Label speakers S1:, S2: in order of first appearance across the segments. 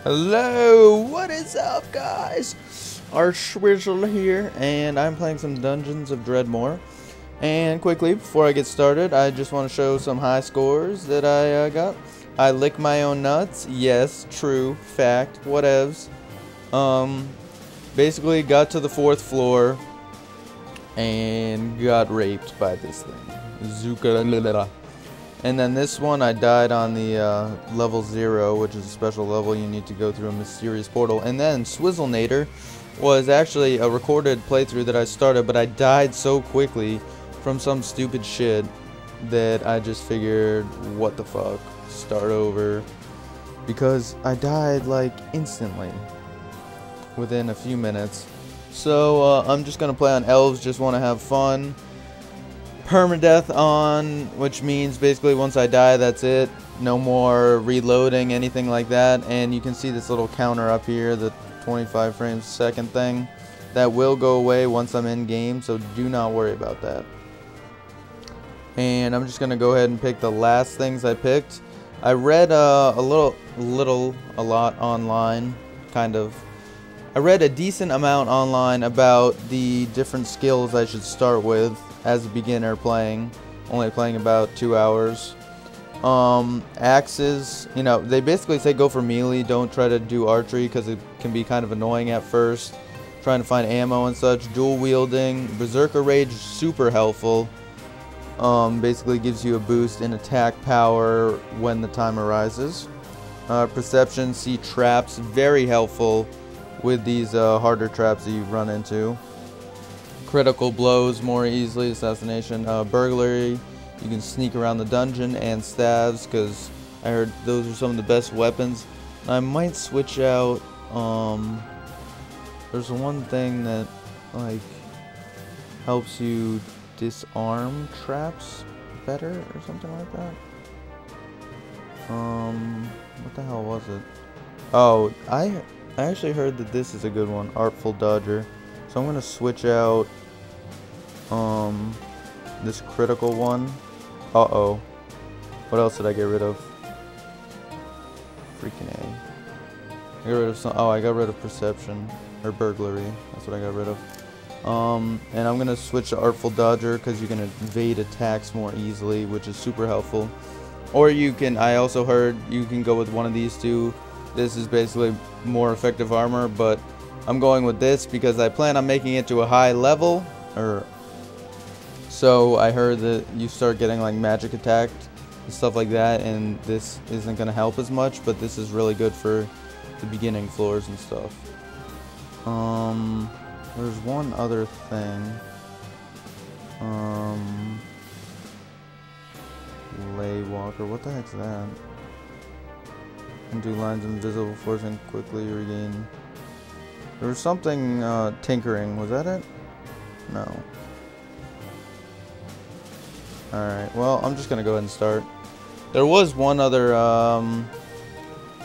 S1: Hello, what is up, guys? Archwizzle here, and I'm playing some Dungeons of Dredmor. And quickly, before I get started, I just want to show some high scores that I got. I lick my own nuts. Yes, true, fact, whatevs. Basically got to the 4th floor and got raped by this thing. Zuka. And then this one, I died on the level 0, which is a special level. You need to go through a mysterious portal. And then Swizzlenator was actually a recorded playthrough that I started, but I died so quickly from some stupid shit that I just figured, what the fuck, start over. Because I died like instantly, within a few minutes. So I'm just going to play on elves, just want to have fun. Permadeath on, which means basically once I die, that's it. No more reloading, anything like that. And you can see this little counter up here, the 25 frames a second thing. That will go away once I'm in game, so do not worry about that. And I'm just going to go ahead and pick the last things I picked. I read a lot online, kind of. I read a decent amount online about the different skills I should start with as a beginner playing, only playing about 2 hours. Axes, you know, they basically say go for melee, don't try to do archery because it can be kind of annoying at first, trying to find ammo and such. Dual wielding, berserker rage, super helpful. Basically gives you a boost in attack power when the time arises. Perception, see traps, very helpful with these harder traps that you run into. Critical blows more easily, assassination, burglary, you can sneak around the dungeon, and staves, because I heard those are some of the best weapons. I might switch out, there's one thing that, like, helps you disarm traps better, or something like that. What the hell was it? Oh, I actually heard that this is a good one, Artful Dodger. So I'm gonna switch out this critical one. Uh-oh. What else did I get rid of? Freaking A. I got rid of some. Oh, I got rid of perception. Or burglary. That's what I got rid of. And I'm gonna switch to Artful Dodger because you can evade attacks more easily, which is super helpful. Or you can, I also heard you can go with one of these two. This is basically more effective armor, but I'm going with this because I plan on making it to a high level, so I heard that you start getting like magic attacked and stuff like that, and this isn't going to help as much, but this is really good for the beginning floors and stuff. There's one other thing. Lay Walker, what the heck's that? Can do lines invisible, forcing quickly regain. There was something tinkering. Was that it? No. Alright, well, I'm just gonna go ahead and start. There was one other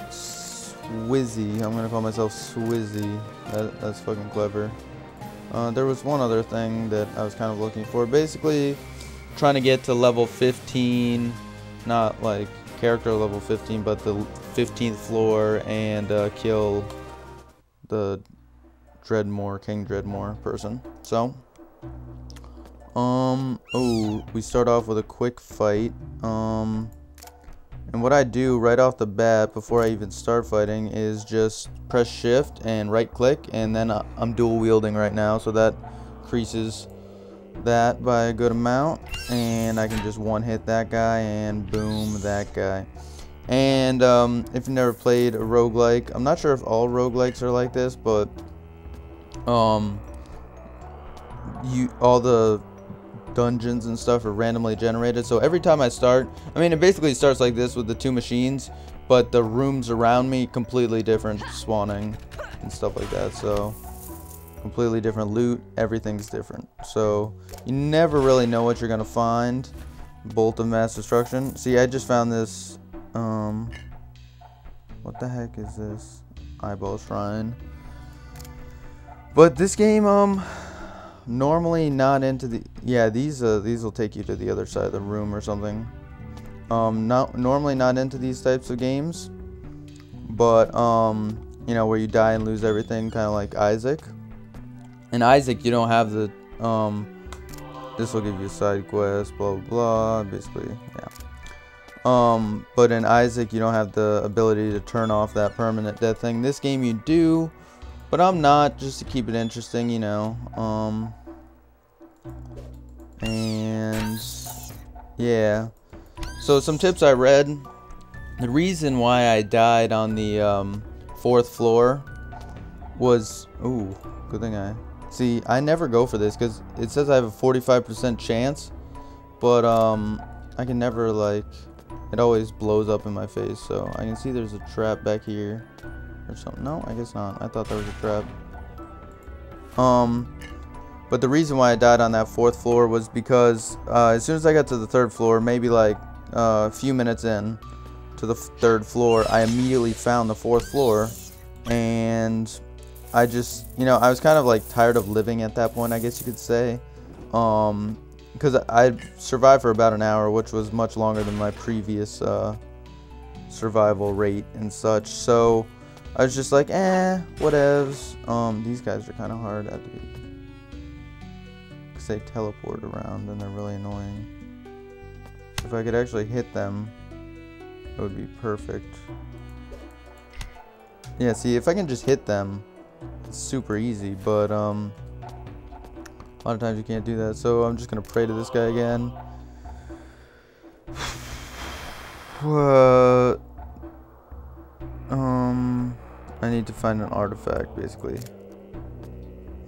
S1: Swizzy. I'm gonna call myself Swizzy. That's fucking clever. There was one other thing that I was kind of looking for. Basically, trying to get to level 15. Not like character level 15, but the 15th floor, and kill the Dredmor, King Dredmor person. So, oh, we start off with a quick fight. And what I do right off the bat before I even start fighting is just press shift and right click, and then I'm dual wielding right now, so that increases that by a good amount, and I can just one hit that guy and boom, that guy. And if you've never played a roguelike, I'm not sure if all roguelikes are like this, but all the dungeons and stuff are randomly generated. So every time I start, I mean, it basically starts like this with the 2 machines, but the rooms around me completely different spawning and stuff like that. So completely different loot, everything's different. So you never really know what you're gonna find. Bolt of Mass Destruction. See, I just found this. What the heck is this? Eyeball Shrine. But this game, normally not into the, yeah, these will take you to the other side of the room or something. Normally not into these types of games, but you know, where you die and lose everything, kind of like Isaac. In Isaac, you don't have the this will give you a side quest, blah blah blah. Basically, yeah. But in Isaac, you don't have the ability to turn off that permanent death thing. This game you do, but I'm not, just to keep it interesting, you know. And yeah. So some tips I read. The reason why I died on the 4th floor was, ooh, good thing I never go for this because it says I have a 45% chance, but I can never, like, it always blows up in my face. So I can see there's a trap back here or something. No, I guess not. I thought there was a trap. But the reason why I died on that 4th floor was because as soon as I got to the 3rd floor, maybe like a few minutes in to the 3rd floor, I immediately found the 4th floor, and I just, you know, I was kind of like tired of living at that point, I guess you could say, because I survived for about an hour, which was much longer than my previous survival rate and such. So I was just like, whatevs. These guys are kind of hard at the beginning because they teleport around and they're really annoying. If I could actually hit them, it would be perfect. Yeah, see, if I can just hit them, it's super easy, but a lot of times you can't do that. So I'm just gonna pray to this guy again. What? I need to find an artifact, basically.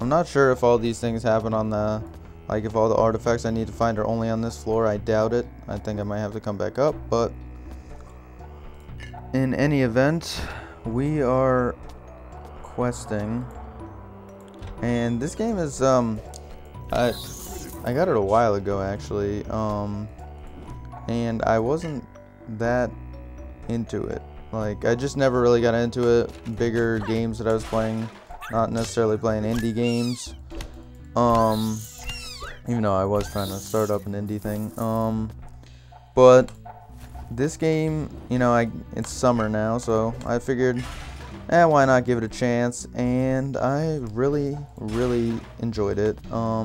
S1: I'm not sure if all these things happen on the, like, if all the artifacts I need to find are only on this floor. I doubt it. I think I might have to come back up, but in any event, we are questing, and this game is I got it a while ago, actually, and I wasn't that into it. Like, I just never really got into it. Bigger games that I was playing, not necessarily playing indie games, even though I was trying to start up an indie thing. But this game, you know, it's summer now, so I figured, why not give it a chance? And I really, really enjoyed it. I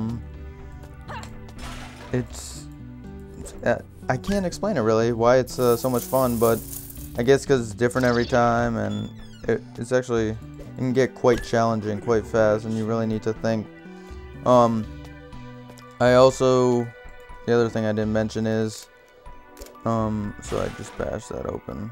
S1: can't explain it really, why it's so much fun, but I guess because it's different every time, and it's actually, it can get quite challenging quite fast, and you really need to think. I also, the other thing I didn't mention is, so I just bashed that open.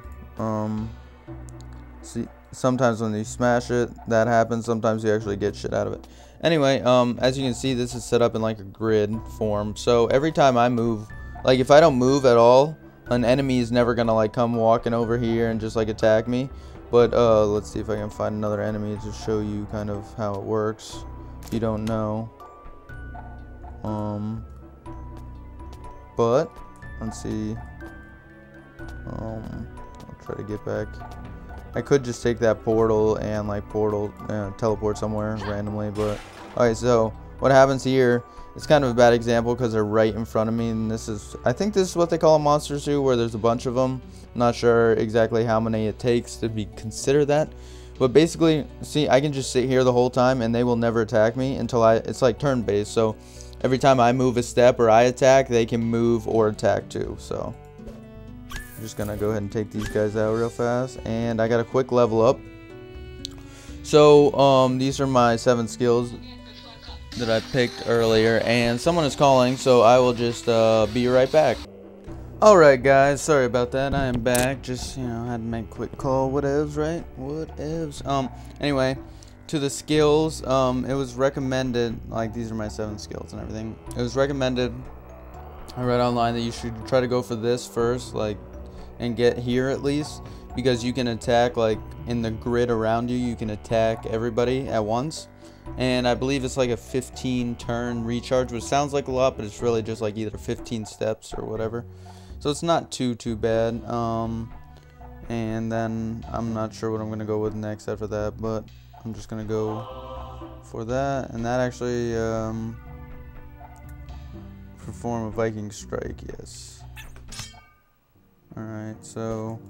S1: See, sometimes when you smash it, that happens. Sometimes you actually get shit out of it. Anyway, as you can see, this is set up in like a grid form. So every time I move, like if I don't move at all, an enemy is never gonna like come walking over here and just like attack me. But let's see if I can find another enemy to show you kind of how it works if you don't know. But let's see. I'll try to get back. I could just take that portal and like teleport somewhere randomly, but alright, so what happens here, it's kind of a bad example because they're right in front of me, and this is, I think this is what they call a monster zoo, where there's a bunch of them. I'm not sure exactly how many it takes to be considered that, but basically, see, I can just sit here the whole time and they will never attack me until it's like turn based, so every time I move a step or I attack, they can move or attack too. So I'm just gonna go ahead and take these guys out real fast, and I got a quick level up. So these are my 7 skills that I picked earlier, and someone is calling, so I will just be right back. Alright guys, sorry about that. I am back. Just, you know, had to make a quick call. Whatevs, right? Whatevs. Anyway, to the skills, it was recommended, like, these are my 7 skills and everything. It was recommended, I read online, that you should try to go for this first, like, and get here at least, because you can attack, like, in the grid around you, you can attack everybody at once. And I believe it's like a 15 turn recharge, which sounds like a lot, but it's really just like either 15 steps or whatever. So it's not too bad. And then I'm not sure what I'm gonna go with next after that, but I'm just gonna go for that. And that actually perform a Viking strike, yes. Alright, so